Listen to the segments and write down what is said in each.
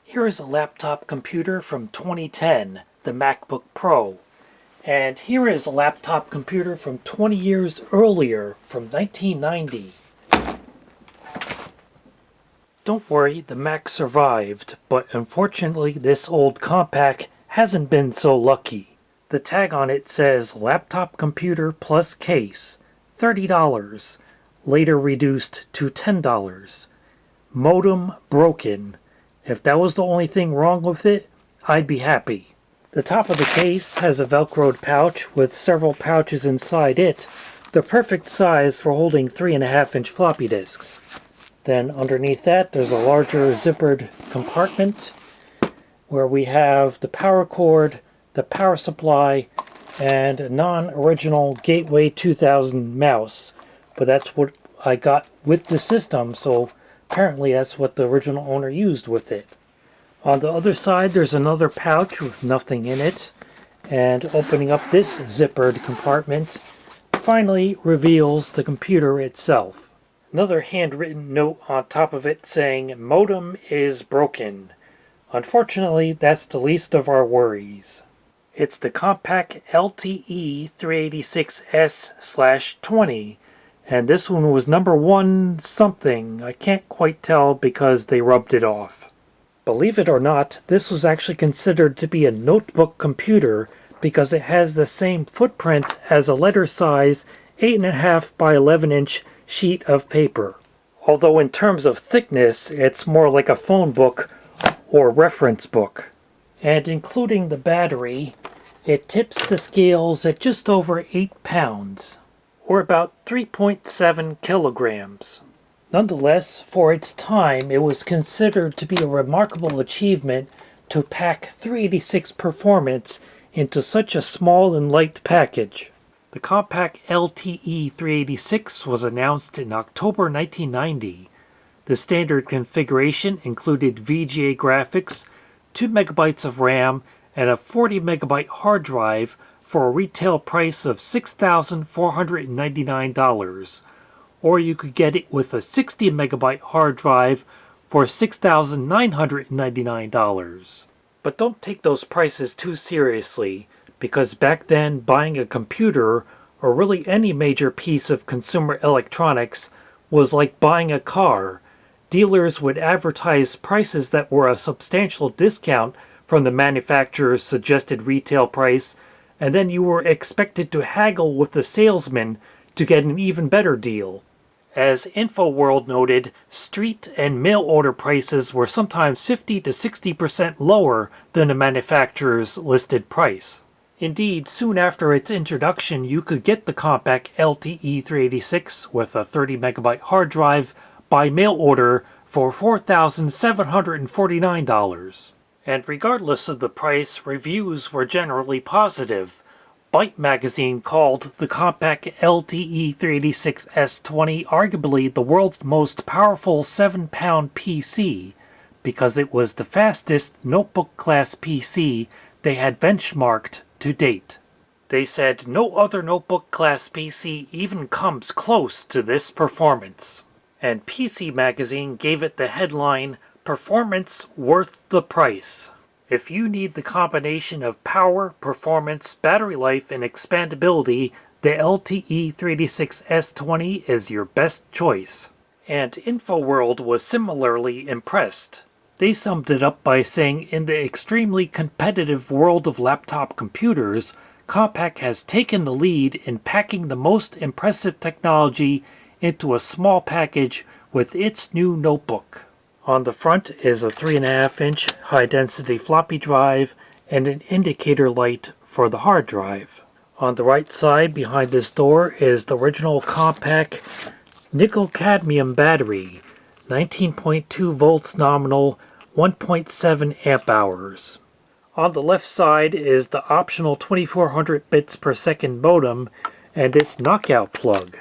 Here is a laptop computer from 2010, the MacBook Pro. And here is a laptop computer from 20 years earlier, from 1990. Don't worry, the Mac survived, but unfortunately this old Compaq hasn't been so lucky. The tag on it says laptop computer plus case, $30, later reduced to $10. Modem broken. If that was the only thing wrong with it, I'd be happy. The top of the case has a velcroed pouch with several pouches inside it, the perfect size for holding 3.5-inch floppy disks. Then underneath that there's a larger zippered compartment where we have the power cord, the power supply, and a non-original Gateway 2000 mouse. But that's what I got with the system, so apparently that's what the original owner used with it. On the other side there's another pouch with nothing in it, and opening up this zippered compartment finally reveals the computer itself. Another handwritten note on top of it saying modem is broken. Unfortunately, that's the least of our worries. It's the Compaq LTE 386S/20, and this one was number 1 something. I can't quite tell because they rubbed it off. Believe it or not, this was actually considered to be a notebook computer because it has the same footprint as a letter size 8.5 by 11-inch sheet of paper. Although in terms of thickness, it's more like a phone book or reference book. And including the battery, it tips the scales at just over 8 pounds, or about 3.7 kilograms. Nonetheless, for its time, it was considered to be a remarkable achievement to pack 386 performance into such a small and light package. The Compaq LTE 386 was announced in October 1990. The standard configuration included VGA graphics, 2 megabytes of RAM, and a 40 megabyte hard drive for a retail price of $6,499, or you could get it with a 60 megabyte hard drive for $6,999. But don't take those prices too seriously, because back then buying a computer, or really any major piece of consumer electronics, was like buying a car. Dealers would advertise prices that were a substantial discount from the manufacturer's suggested retail price, and then you were expected to haggle with the salesman to get an even better deal. As InfoWorld noted, street and mail order prices were sometimes 50 to 60% lower than the manufacturer's listed price. Indeed, soon after its introduction, you could get the Compaq LTE 386 with a 30 megabyte hard drive by mail order for $4,749. And regardless of the price, reviews were generally positive. Byte magazine called the Compaq LTE 386S20 arguably the world's most powerful 7-pound PC, because it was the fastest notebook-class PC they had benchmarked to date. They said no other notebook-class PC even comes close to this performance. And PC Magazine gave it the headline, "Performance Worth the Price." If you need the combination of power, performance, battery life, and expandability, the LTE 386S20 is your best choice. And InfoWorld was similarly impressed. They summed it up by saying, in the extremely competitive world of laptop computers, Compaq has taken the lead in packing the most impressive technology into a small package with its new notebook. On the front is a 3.5-inch high-density floppy drive and an indicator light for the hard drive. On the right side behind this door is the original Compaq nickel-cadmium battery, 19.2 volts nominal, 1.7 amp hours. On the left side is the optional 2400 bits per second modem and its knockout plug.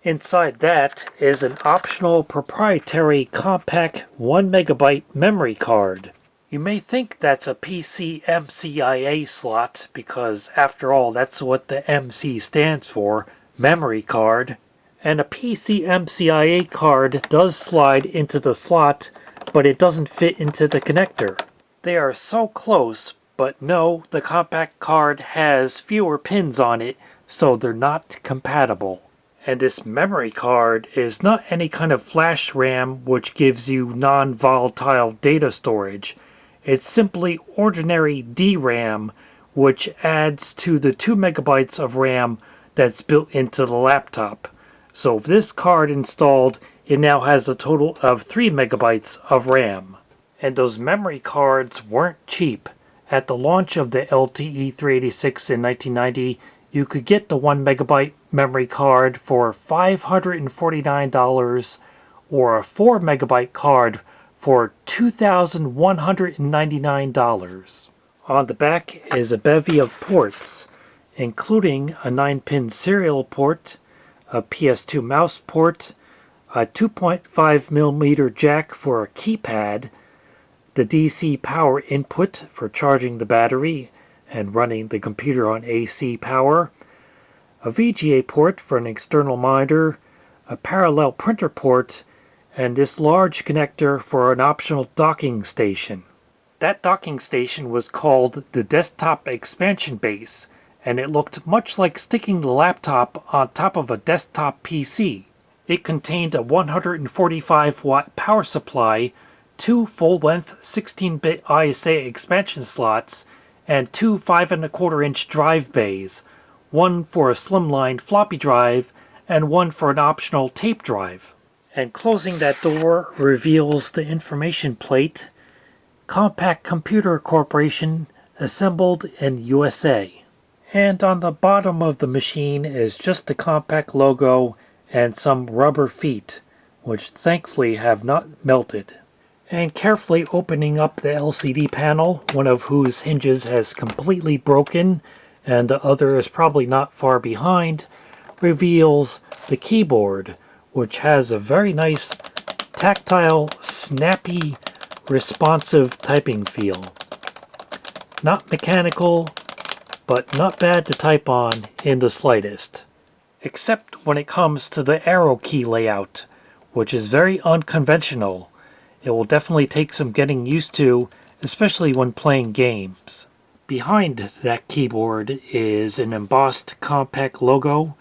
Inside that is an optional proprietary Compaq 1 megabyte memory card. You may think that's a PCMCIA slot because, after all, that's what the MC stands for, memory card. And a PCMCIA card does slide into the slot but it doesn't fit into the connector. They are so close, but no, the compact card has fewer pins on it, so they're not compatible. And this memory card is not any kind of flash RAM which gives you non-volatile data storage. It's simply ordinary DRAM, which adds to the 2 megabytes of RAM that's built into the laptop. So with this card installed, it now has a total of 3 megabytes of RAM. And those memory cards weren't cheap. At the launch of the LTE 386 in 1990, you could get the 1 megabyte memory card for $549 or a 4 megabyte card for $2,199. On the back is a bevy of ports, including a 9-pin serial port, a PS2 mouse port, a 2.5mm jack for a keypad, the DC power input for charging the battery and running the computer on AC power, a VGA port for an external monitor, a parallel printer port, and this large connector for an optional docking station. That docking station was called the Desktop Expansion Base, and it looked much like sticking the laptop on top of a desktop PC. It contained a 145-watt power supply, 2 full-length 16-bit ISA expansion slots, and 2 5¼ drive bays, one for a slimline floppy drive and one for an optional tape drive. And closing that door reveals the information plate, Compaq Computer Corporation, assembled in USA. And on the bottom of the machine is just the Compaq logo and some rubber feet, which thankfully have not melted. And carefully opening up the LCD panel, one of whose hinges has completely broken and the other is probably not far behind, reveals the keyboard, which has a very nice tactile, snappy, responsive typing feel. Not mechanical, but not bad to type on in the slightest. Except when it comes to the arrow key layout, which is very unconventional. It will definitely take some getting used to, especially when playing games. Behind that keyboard is an embossed Compaq logo,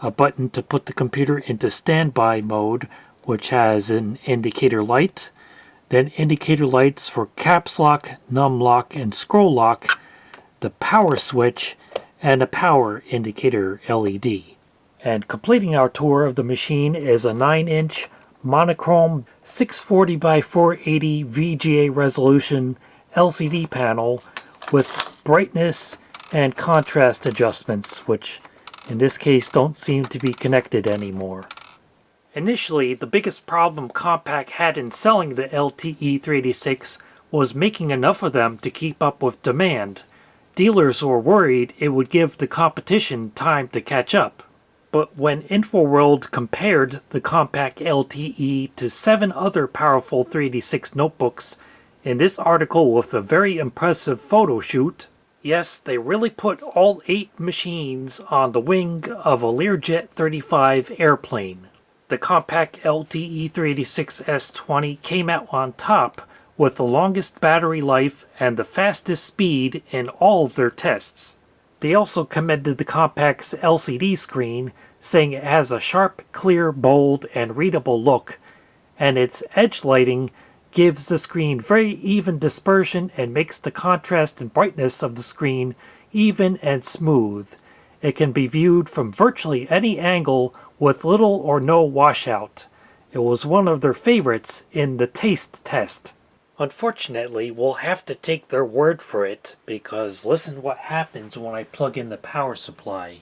a button to put the computer into standby mode, which has an indicator light, then indicator lights for caps lock, num lock, and scroll lock, the power switch, and a power indicator LED. And completing our tour of the machine is a 9-inch monochrome 640 by 480 VGA resolution LCD panel with brightness and contrast adjustments, which in this case don't seem to be connected anymore. Initially, the biggest problem Compaq had in selling the LTE 386 was making enough of them to keep up with demand. Dealers were worried it would give the competition time to catch up. But when InfoWorld compared the Compaq LTE to 7 other powerful 386 notebooks in this article with a very impressive photo shoot, yes, they really put all 8 machines on the wing of a Learjet 35 airplane. The Compaq LTE 386 S20 came out on top with the longest battery life and the fastest speed in all of their tests. They also commended the Compaq's LCD screen, saying it has a sharp, clear, bold, and readable look, and its edge lighting gives the screen very even dispersion and makes the contrast and brightness of the screen even and smooth. It can be viewed from virtually any angle with little or no washout. It was one of their favorites in the taste test. Unfortunately, we'll have to take their word for it, because listen what happens when I plug in the power supply.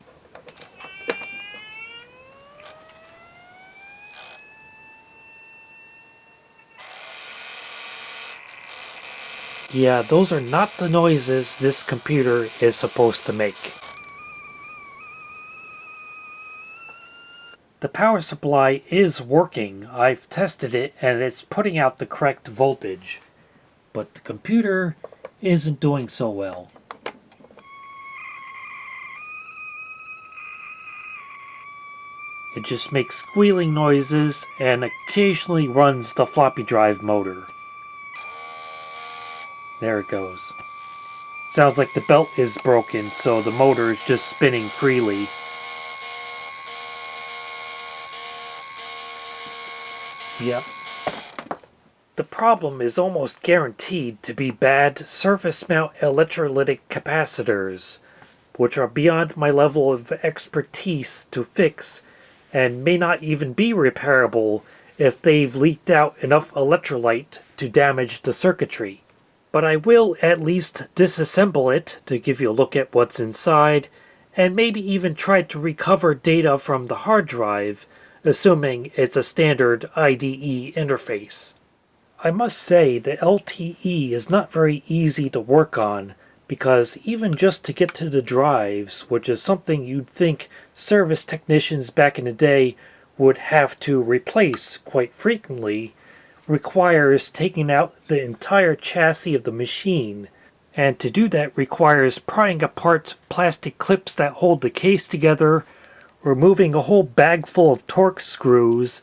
Yeah, those are not the noises this computer is supposed to make. The power supply is working. I've tested it and it's putting out the correct voltage. But the computer isn't doing so well. It just makes squealing noises and occasionally runs the floppy drive motor. There it goes. Sounds like the belt is broken, so the motor is just spinning freely. Yep. The problem is almost guaranteed to be bad surface mount electrolytic capacitors, which are beyond my level of expertise to fix and may not even be repairable if they've leaked out enough electrolyte to damage the circuitry. But I will at least disassemble it to give you a look at what's inside, and maybe even try to recover data from the hard drive, assuming it's a standard IDE interface. I must say the LTE is not very easy to work on, because even just to get to the drives, which is something you'd think service technicians back in the day would have to replace quite frequently, requires taking out the entire chassis of the machine, and to do that requires prying apart plastic clips that hold the case together, removing a whole bag full of Torx screws,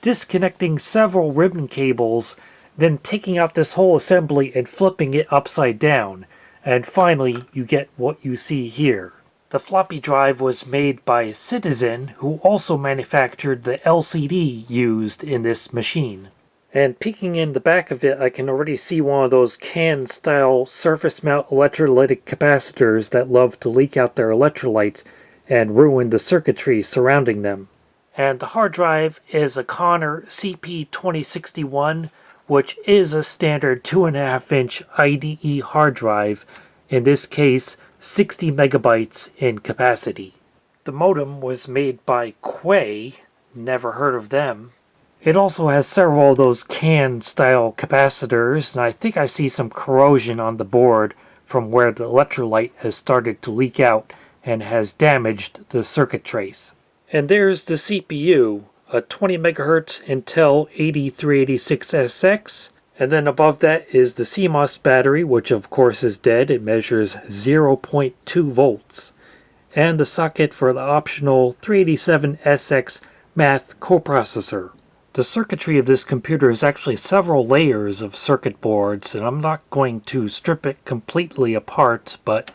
disconnecting several ribbon cables, then taking out this whole assembly and flipping it upside down, and finally you get what you see here. The floppy drive was made by Citizen, who also manufactured the LCD used in this machine. And peeking in the back of it, I can already see one of those can-style surface mount electrolytic capacitors that love to leak out their electrolytes and ruin the circuitry surrounding them. And the hard drive is a Conner CP2061, which is a standard 2.5-inch IDE hard drive, in this case 60 megabytes in capacity. The modem was made by Quay, never heard of them. It also has several of those can-style capacitors, and I think I see some corrosion on the board from where the electrolyte has started to leak out and has damaged the circuit trace. And there's the CPU, a 20 MHz Intel 8386SX, and then above that is the CMOS battery, which of course is dead. It measures 0.2 volts, and the socket for the optional 387SX math coprocessor. The circuitry of this computer is actually several layers of circuit boards, and I'm not going to strip it completely apart, but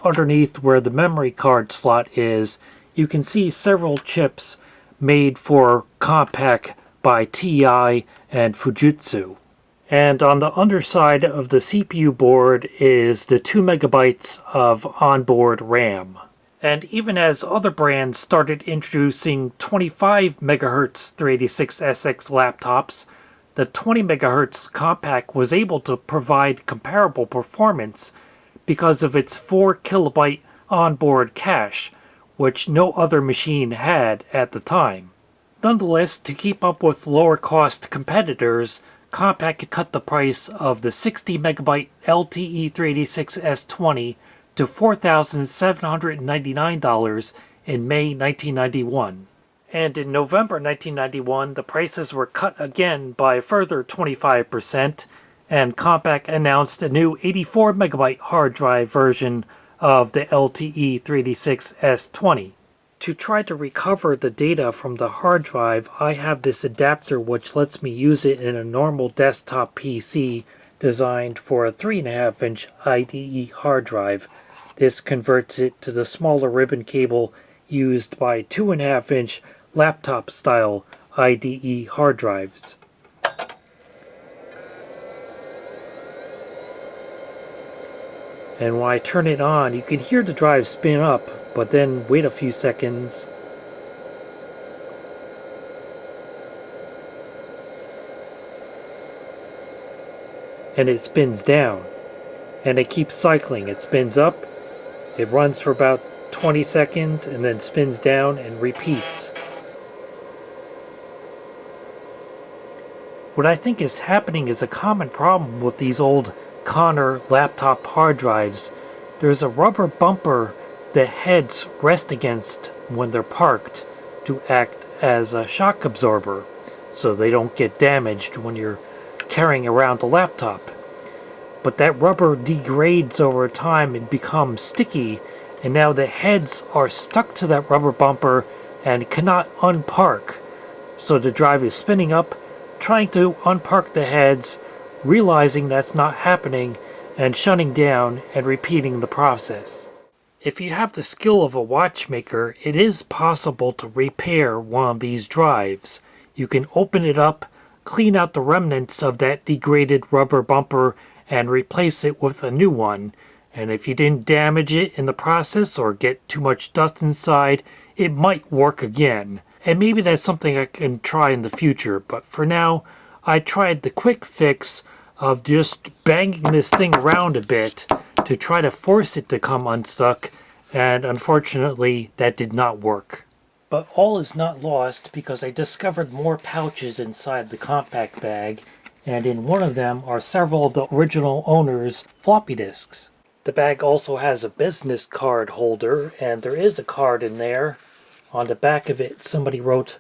underneath where the memory card slot is, you can see several chips made for Compaq by TI and Fujitsu. And on the underside of the CPU board is the 2 megabytes of onboard RAM. And even as other brands started introducing 25 MHz 386SX laptops, the 20 MHz Compaq was able to provide comparable performance because of its 4 kilobyte onboard cache, which no other machine had at the time. Nonetheless, to keep up with lower cost competitors, Compaq cut the price of the 60 megabyte LTE 386S20 to $4,799 in May 1991. And in November 1991, the prices were cut again by a further 25%, and Compaq announced a new 84 megabyte hard drive version of the LTE 386S20. To try to recover the data from the hard drive, I have this adapter which lets me use it in a normal desktop PC designed for a 3.5-inch IDE hard drive. This converts it to the smaller ribbon cable used by 2.5-inch laptop-style IDE hard drives. And when I turn it on, you can hear the drive spin up, but then wait a few seconds. And it spins down. And it keeps cycling. It spins up, it runs for about 20 seconds, and then spins down and repeats. What I think is happening is a common problem with these old Conner laptop hard drives. There's a rubber bumper the heads rest against when they're parked to act as a shock absorber so they don't get damaged when you're carrying around the laptop. But that rubber degrades over time and becomes sticky, and now the heads are stuck to that rubber bumper and cannot unpark. So the drive is spinning up, trying to unpark the heads, realizing that's not happening, and shutting down and repeating the process. If you have the skill of a watchmaker, it is possible to repair one of these drives. You can open it up, clean out the remnants of that degraded rubber bumper, and replace it with a new one. And if you didn't damage it in the process or get too much dust inside, it might work again. And maybe that's something I can try in the future, but for now, I tried the quick fix of just banging this thing around a bit to try to force it to come unstuck, and unfortunately that did not work. But all is not lost, because I discovered more pouches inside the compact bag, and in one of them are several of the original owner's floppy disks. The bag also has a business card holder, and there is a card in there. On the back of it, somebody wrote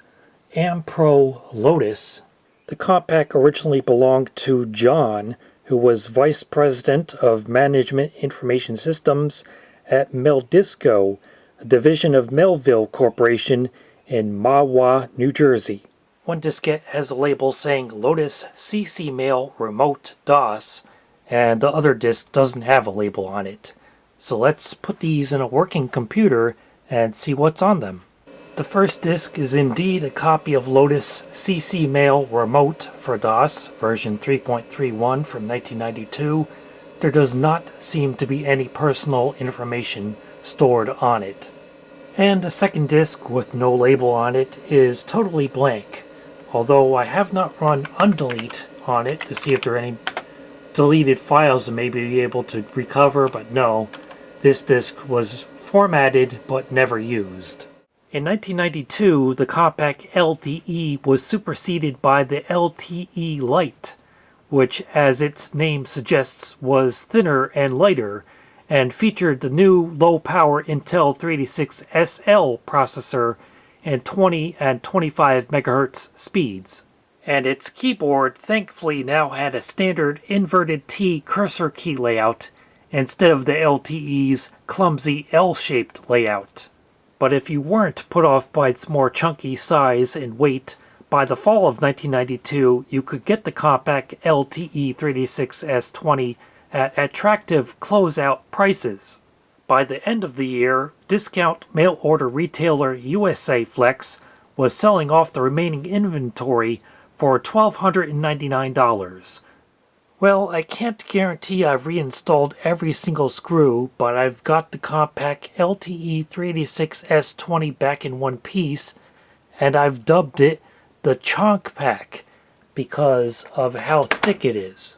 Ampro Lotus. The compact originally belonged to John, who was Vice President of Management Information Systems at Meldisco, a division of Melville Corporation in Mahwah, New Jersey. One diskette has a label saying Lotus CC Mail Remote DOS, and the other disk doesn't have a label on it. So let's put these in a working computer and see what's on them. The first disk is indeed a copy of Lotus CC Mail Remote for DOS, version 3.31 from 1992. There does not seem to be any personal information stored on it. And the second disk with no label on it is totally blank, although I have not run undelete on it to see if there are any deleted files I may be able to recover, but no, this disk was formatted but never used. In 1992, the compact LTE was superseded by the LTE Lite, which, as its name suggests, was thinner and lighter, and featured the new low-power Intel 386SL processor and 20 and 25 MHz speeds. And its keyboard thankfully now had a standard inverted T cursor key layout instead of the LTE's clumsy L-shaped layout. But if you weren't put off by its more chunky size and weight, by the fall of 1992 you could get the compact LTE 386S20 at attractive closeout prices. By the end of the year, discount mail-order retailer USA Flex was selling off the remaining inventory for $1,299. Well, I can't guarantee I've reinstalled every single screw, but I've got the compact LTE 386S20 back in one piece, and I've dubbed it the Chonk Pack because of how thick it is.